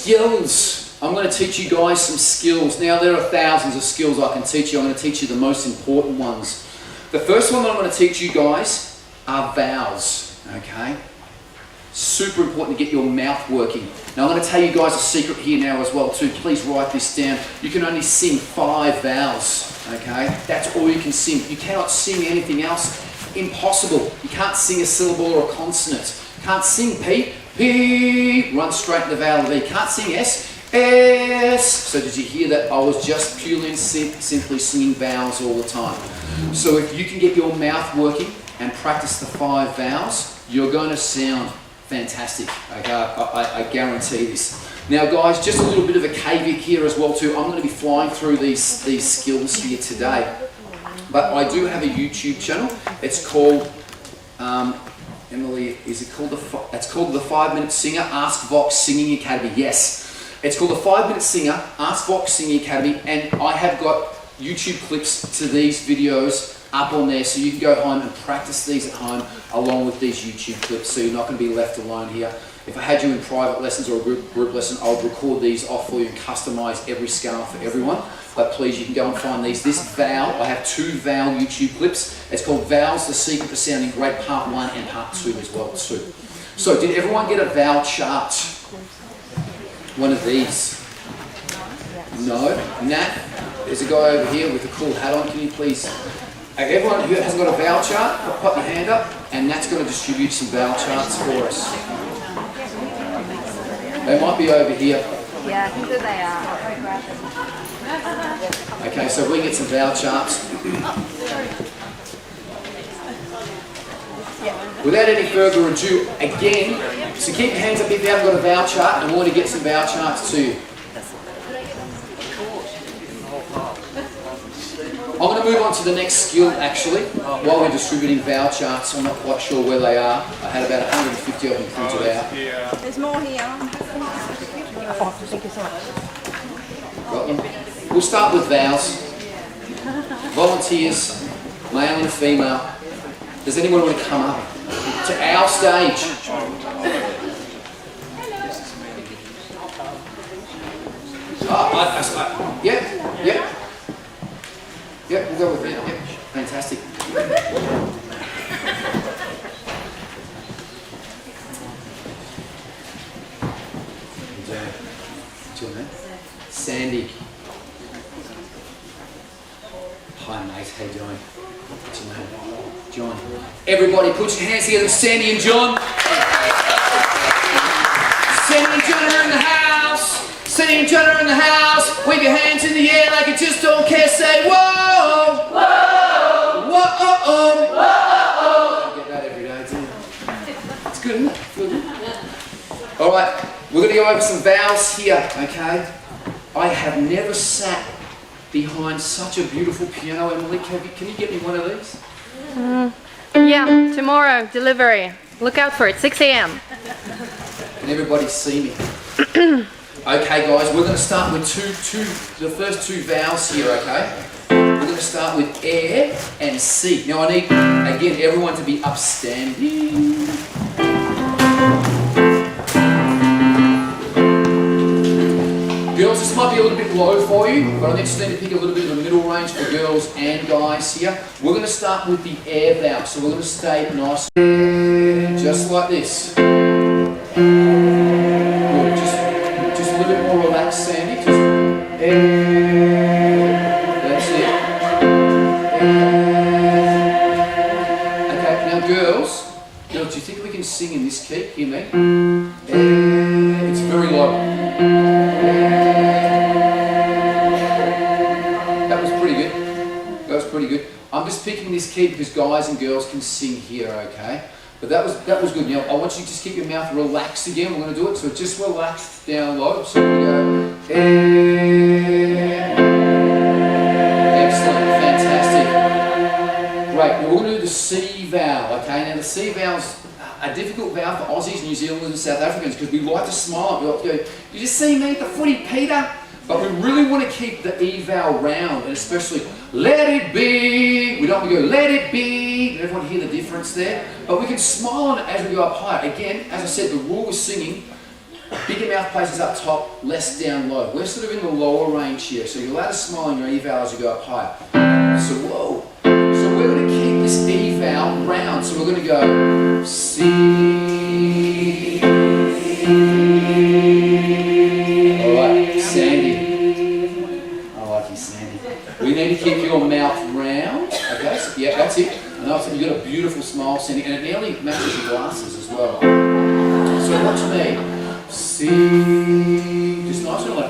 skills. I'm going to teach you guys some skills. Now there are thousands of skills I can teach you. I'm going to teach you the most important ones. The first one that I'm going to teach you guys are vowels, okay? Super important to get your mouth working. Now I'm going to tell you guys a secret here now as well too. Please write this down. You can only sing 5 vowels, okay? That's all you can sing. You cannot sing anything else. Impossible. You can't sing a syllable or a consonant. You can't sing P, P, run straight to the vowel of E. You can't sing S, S. So did you hear that? I was just purely and simply singing vowels all the time. So if you can get your mouth working and practice the 5 vowels, you're going to sound fantastic. Okay? I guarantee this. Now guys, just a little bit of a caveat here as well too. I'm going to be flying through these skills here today. But I do have a YouTube channel. It's called, Emily, is it called it's called the 5 Minute Singer Ask Vox Singing Academy. Yes, it's called the 5 Minute Singer Ask Vox Singing Academy, and I have got YouTube clips to these videos up on there, so you can go home and practice these at home along with these YouTube clips, so you're not going to be left alone here. If I had you in private lessons or a group lesson, I would record these off for you and customise every scale for everyone. But please, you can go and find these. This vowel, I have 2 vowel YouTube clips. It's called Vowels, The Secret to Sounding Great, Part 1 and Part 2 as well too. So did everyone get a vowel chart? One of these? No? Nat, there's a guy over here with a cool hat on. Can you please... Everyone who hasn't got a vowel chart, pop your hand up, and Nat's going to distribute some vowel charts for us. They might be over here. Yeah, I think that they are. Okay, so we can get some vowel charts. Without any further ado, again, so keep your hands up if you haven't got a vowel chart, and we want to get some vowel charts to you. I'm going to move on to the next skill actually, while we're distributing vowel charts. I'm not quite sure where they are. I had about 150 of them printed out. There's more here. Oh, thank you so much. Got them? We'll start with vowels. Volunteers, male and female. Does anyone want to come up to our stage? Yeah. Yeah, we'll go with it. Yep, fantastic. What's your name? Sandy. Hi mate, how you doing? What's your name? John. Everybody put your hands together, Sandy and John. Sandy and John are in the house. Sandy and John are in the house. Wave your hands in the air like you just don't care. Say whoa, whoa, whoa, oh, oh, whoa, oh. I get that every day too. It's good, isn't it? Good. All right, we're going to go over some vowels here. Okay. I have never sat behind such a beautiful piano, Emily. Can you get me one of these? Yeah, tomorrow delivery. Look out for it. 6 a.m. Can everybody see me? Okay guys, we're going to start with the first 2 vowels here, okay? We're going to start with air and C. Now I need, again, everyone to be upstanding. Girls, this might be a little bit low for you, but I just need to pick a little bit of a middle range for girls and guys here. We're going to start with the air vowel, so we're going to stay nice, just like this. Relax, Sandy. Just that's it. Okay, now girls, do you think we can sing in this key? Hear me? It's very low. That was pretty good. That was pretty good. I'm just picking this key because guys and girls can sing here, okay? But that was good. Now I want you to just keep your mouth relaxed again. We're going to do it. So just relax down low. So we go. Excellent. Fantastic. Great. Now we're going to do the C vowel. Okay. Now the C vowel's a difficult vowel for Aussies, New Zealanders, and South Africans because we like to smile. We like to go, "Did you see me at the footy, Peter?" But we really want to keep the E vowel round, and especially let it be. We don't want to go let it be. Did everyone hear the difference there? But we can smile on it as we go up higher. Again, as I said, the rule with singing, Bigger mouth places up top, less down low. We're sort of in the lower range here, so you're allowed to smile in your E vowel as you go up higher. So whoa. So we're going to keep this E vowel round. So we're going to go C. All right, Sandy. I like you, Sandy. We need to keep your mouth round. Okay, so yeah, that's it. And also you've got a beautiful smile, Sandy, and it nearly matches your glasses as well. So watch me. C. Just nice and low.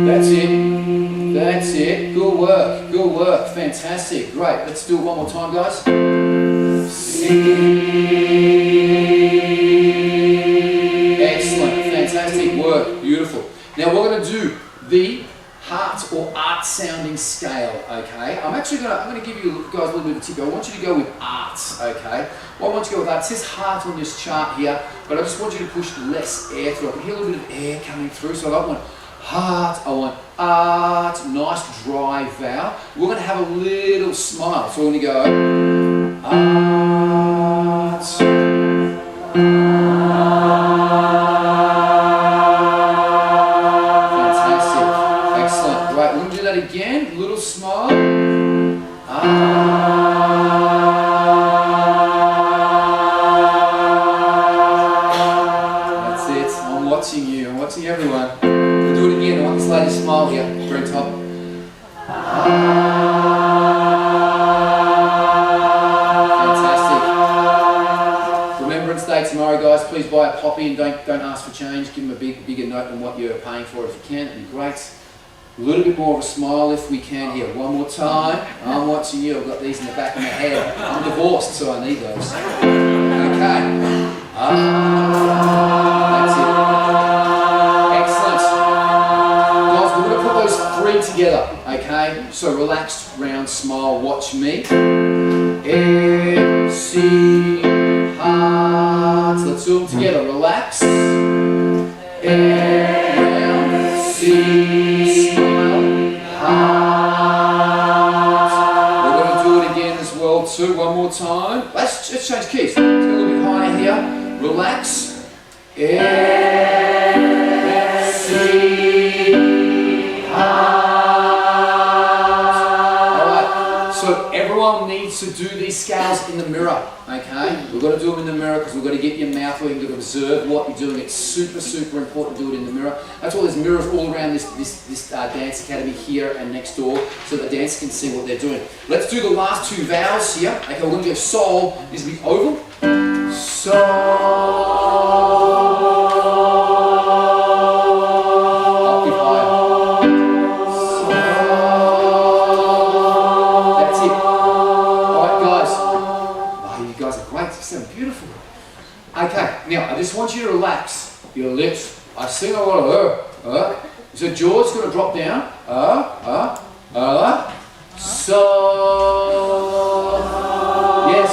That's it. That's it. Good work. Good work. Fantastic. Great. Let's do it one more time, guys. C. Excellent. Fantastic work. Beautiful. Now we're going to do the heart or art sounding scale, okay? I'm going to give you guys a little bit of a tip. I want you to go with arts, okay? Well, I want you to go with art. It says heart on this chart here, but I just want you to push less air through. I can hear a little bit of air coming through, so I don't want heart, I want art, nice dry vowel. We're going to have a little smile, so we're going to go art. Fantastic, excellent, great. We're going to do that again, little smile. That's it, I'm watching you, I'm watching everyone. We'll do it again, I want this lady to smile here, very top. Fantastic. Remembrance Day tomorrow, guys. Please buy a poppy and don't ask for change. Give them a bigger note than what you're paying for if you can. That'd be great. A little bit more of a smile if we can here. One more time. I'm watching you. I've got these in the back of my head. I'm divorced, so I need those. Okay. That's it. Excellent. Guys, we're going to put those three together. Okay. So relaxed, round, smile. Watch me. M, C, heart. Let's do them together. Relax. M, round, C, smile, heart. We're going to do it again as well too. One more time. Let's change keys. Let's go a little bit higher here. Relax. M, C, heart. Alright, so everyone needs to do these scales in the mirror, okay? We've got to do them in the mirror because we've got to get your mouth where you can observe what you're doing. It's super, super important to do it in the mirror. That's why there's mirrors all around this dance academy here and next door so the dancers can see what they're doing. Let's do the last two vowels here. Okay, we're going to go sol. This will be oval. Sol. Okay, now I just want you to relax your lips. I sing a lot of So jaw's going to drop down. So. Yes.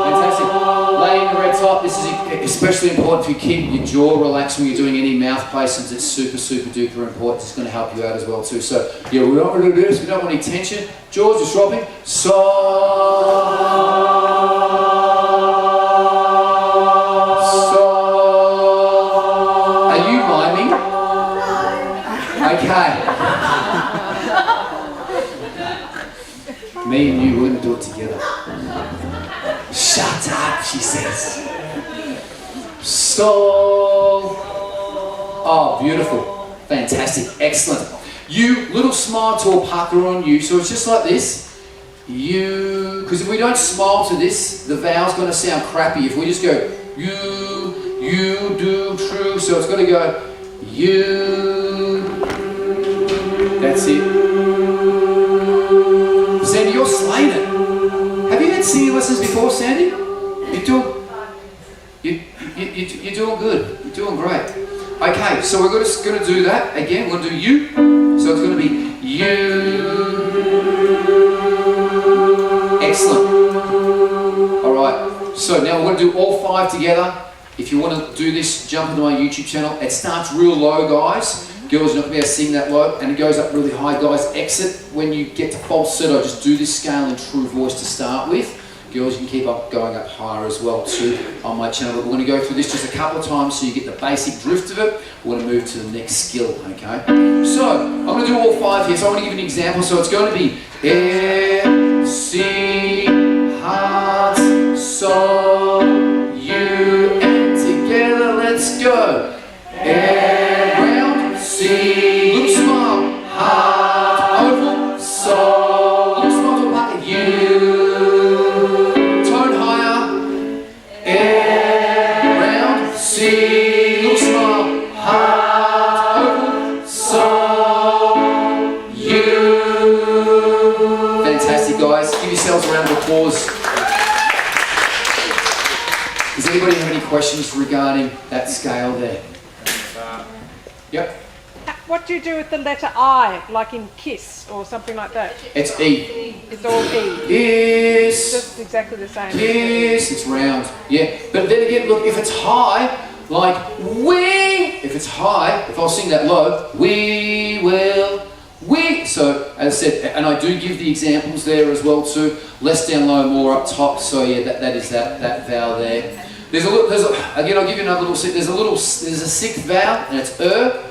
Fantastic. Lay in the red top. This is especially important if you keep your jaw relaxed when you're doing any mouth placements. It's super, super duper important. It's going to help you out as well too. So yeah, we don't want to do this. We don't want any tension. Jaw's just dropping. Okay. Me and you, we're going to do it together. Shut up, she says. Sol. Oh, beautiful. Fantastic. Excellent. You, little smile to a pucker on you. So it's just like this. You, because if we don't smile to this, the vowel's going to sound crappy. If we just go, you, do, true. So it's going to go, you. That's it. Sandy, you're slaying it. Have you had singing lessons before, Sandy? You're doing good. You're doing great. Okay, so we're just going to do that again. We're going to do you. So it's going to be you. Excellent. All right. So now we're going to do all five together. If you want to do this, jump into my YouTube channel. It starts real low, guys. Girls, you're not going to be able to sing that low, and it goes up really high. Guys, exit when you get to falsetto. Just do this scale in true voice to start with. Girls, you can keep up going up higher as well too on my channel. But we're going to go through this just a couple of times so you get the basic drift of it. We're going to move to the next skill, okay? So, I'm going to do all 5 here. So I'm going to give you an example. So it's going to be air, C, heart, soul, U, and together, let's go. Air, round, C, little smile, heart, oval, soul, little smile to a bucket, U, tone higher, air, round, C, little smile, heart, oval, soul, U. Fantastic, guys. Give yourselves a round of applause. Does anybody have any questions regarding that scale there? Yep. What do you do with the letter I, like in kiss or something like that? It's E. It's all E. Yes. Just exactly the same. Yes, it's round. Yeah. But then again, look, if it's high, like we, if it's high, if I'll sing that low, we will, we. So, as I said, and I do give the examples there as well too. Less down low, more up top. So yeah, that is that vowel there. There's again, I'll give you another little, there's a sixth vowel, and it's her.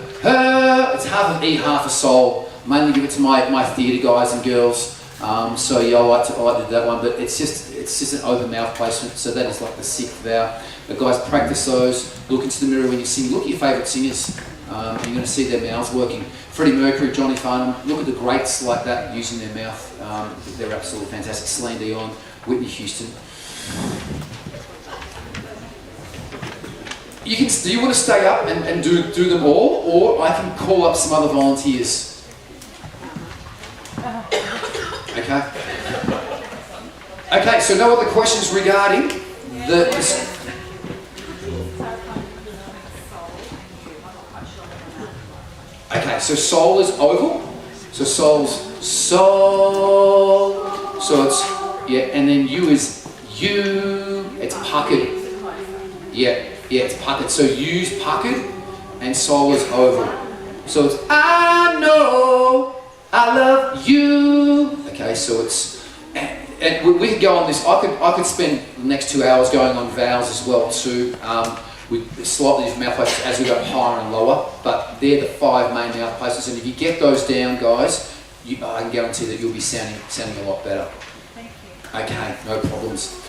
It's half of E, half of soul. Mainly give it to my theatre guys and girls. So yeah, I like to do that one, but it's just an open mouth placement. So that is like the sixth vowel. But guys, practice those. Look into the mirror when you sing. Look at your favourite singers. You're going to see their mouths working. Freddie Mercury, Johnny Farnham. Look at the greats like that using their mouth. They're absolutely fantastic. Celine Dion, Whitney Houston. Do you want to stay up and do them all, or I can call up some other volunteers? Okay. Okay, so no other questions regarding the... Okay, so soul is oval. So soul's soul. So it's, yeah, and then U is U. It's puckered. Yeah. Yeah, it's puckered. So U's puckered and soul is oval. So it's I know I love you. Okay, so it's, and we could go on this. I could spend the next 2 hours going on vowels as well too. With slightly different mouth places as we go higher and lower. But they're the 5 main mouth places, and if you get those down, guys, I can guarantee that you'll be sounding a lot better. Thank you. Okay, no problems.